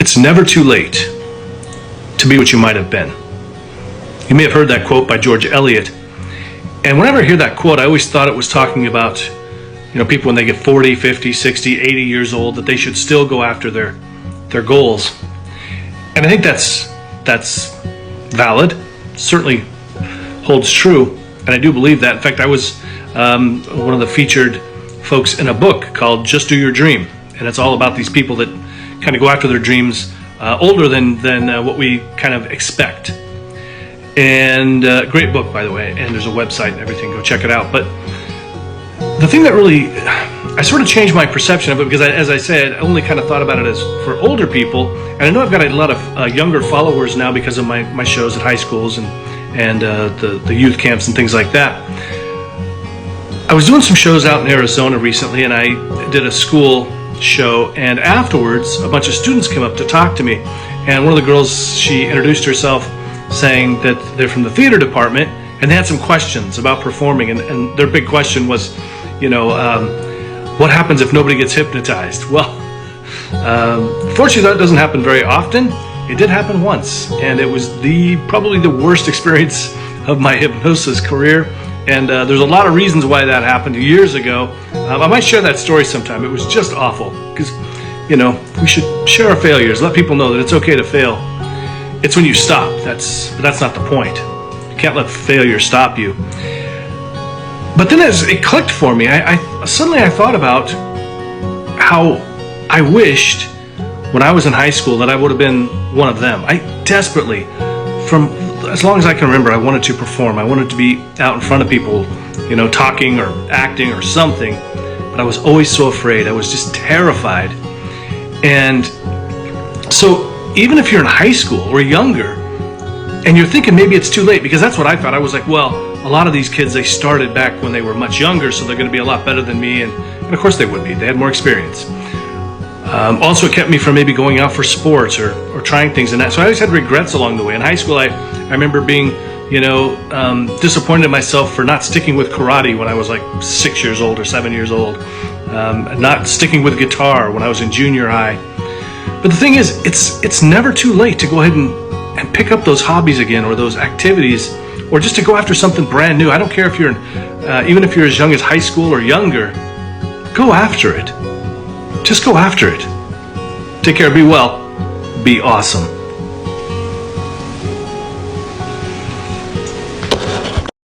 It's never too late to be what you might have been. You may have heard that quote by George Eliot. And whenever I hear that quote, I always thought it was talking about, people when they get 40, 50, 60, 80 years old, that they should still go after their goals. And I think that's valid, certainly holds true, and I do believe that. In fact, I was one of the featured folks in a book called Just Do Your Dream, and it's all about these people that kind of go after their dreams older than what we kind of expect. And great book, by the way, and there's a website and everything, go check it out. But the thing that really, I sort of changed my perception of it, because as I said, I only kind of thought about it as for older people, and I know I've got a lot of younger followers now because of my shows at high schools and the youth camps and things like that. I was doing some shows out in Arizona recently, and I did a school show, and afterwards a bunch of students came up to talk to me, and one of the girls, she introduced herself saying that they're from the theater department, and they had some questions about performing, and their big question was, what happens if nobody gets hypnotized? Well, fortunately that doesn't happen very often. It did happen once, and it was probably the worst experience of my hypnosis career. And there's a lot of reasons why that happened years ago. I might share that story sometime. It was just awful, because, we should share our failures, let people know that it's okay to fail. It's when you stop. That's not the point. You can't let failure stop you. But then as it clicked for me, I suddenly thought about how I wished when I was in high school that I would have been one of them. I desperately, from as long as I can remember, I wanted to perform. I wanted to be out in front of people, talking or acting or something. But I was always so afraid. I was just terrified. And so even if you're in high school or younger, and you're thinking maybe it's too late, because that's what I thought. I was like, well, a lot of these kids, they started back when they were much younger, so they're going to be a lot better than me. And of course they would be. They had more experience. Also, it kept me from maybe going out for sports or trying things in that. So I always had regrets along the way. In high school, I remember being, disappointed in myself for not sticking with karate when I was like 6 years old or 7 years old. Not sticking with guitar when I was in junior high. But the thing is, it's never too late to go ahead and pick up those hobbies again, or those activities, or just to go after something brand new. I don't care if you're even if you're as young as high school or younger, go after it. Just go after it. Take care, be well, be awesome.